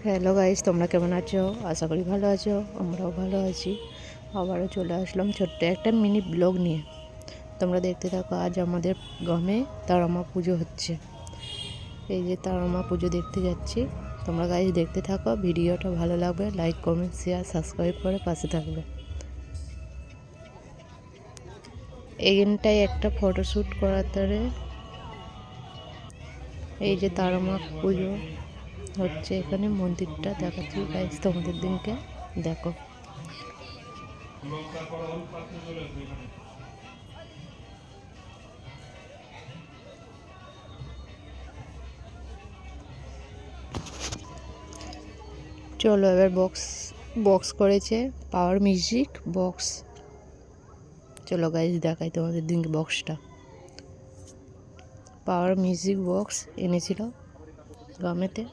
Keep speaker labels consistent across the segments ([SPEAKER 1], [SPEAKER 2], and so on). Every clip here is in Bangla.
[SPEAKER 1] হ্যালো গাইস, তোমরা কেমন আছো? আশা করি ভালো আছো। আমরাও ভালো আছি। আবারও চলে আসলাম ছোট্ট একটা মিনি ব্লগ নিয়ে। তোমরা দেখতে থাকো। আজ আমাদের গ্রামে তারামা পুজো হচ্ছে। এই যে তারামা পুজো দেখতে যাচ্ছি। তোমরা গাইস দেখতে থাকো। ভিডিওটা ভালো লাগবে লাইক, কমেন্ট, শেয়ার, সাবস্ক্রাইব করে পাশে থাকবে। এইখানটায় একটা ফটোশ্যুট করাতে এই যে তারামা পুজো হচ্ছে, এখানে মন্দিরটা দেখাচ্ছি গাইস তোমাদের দিনকে দেখো। চলো এবার বক্স করেছে, পাওয়ার মিউজিক বক্স। চলো গাইজ দেখাই তোমাদের দিনকে বক্সটা। পাওয়ার মিউজিক বক্স এনেছিল গ্রামেতে।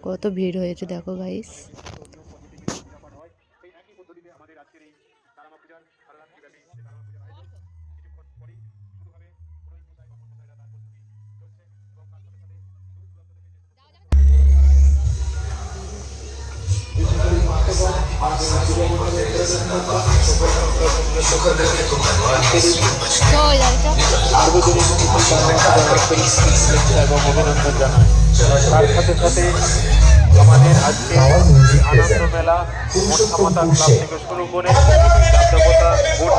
[SPEAKER 1] কত ভিড় হয়েছে দেখো গাইজ।
[SPEAKER 2] এবং অভিনন্দন জানাই। তার সাথে সাথে আমাদের আজকে আনন্দ মেলা মনসামাতা ক্লাব থেকে শুরু করে দেবতা ভোট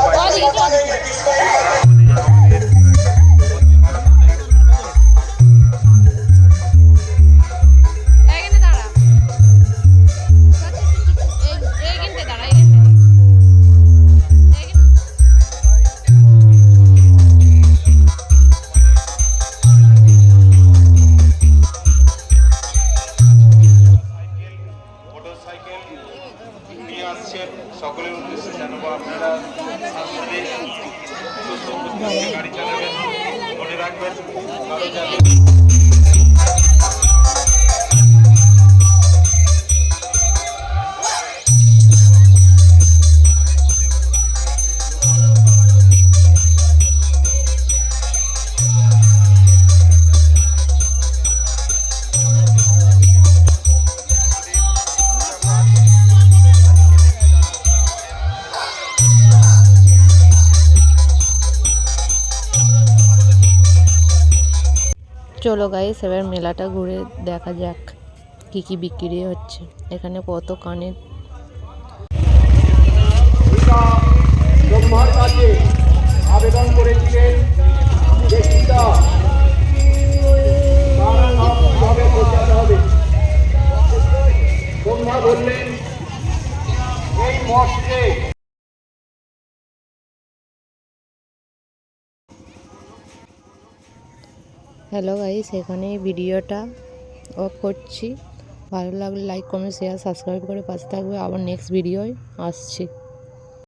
[SPEAKER 2] সকলের উদ্দেশ্যে জানাবো, আপনারা সাবধানে গাড়ি চালাবেন, মনে রাখবেন
[SPEAKER 1] চলো গাইস এবার মেলাটা ঘুরে দেখা যাক কি কি বিক্রি হচ্ছে। এখানে কত কানের
[SPEAKER 2] ব্রহ্মার কাছে আবেদন করেছিলেন যে সীতা তার নাম কিভাবে বোঝাতে হবে। ব্রহ্মা বললেন এই মস্ত্রে।
[SPEAKER 1] হ্যালো গাইস, এখানে ভিডিওটা অফ করছি। ভালো লাগলে লাইক, কমেন্ট, শেয়ার, সাবস্ক্রাইব করে পাশে থাকবে। আবার নেক্সট ভিডিওয় আসছি।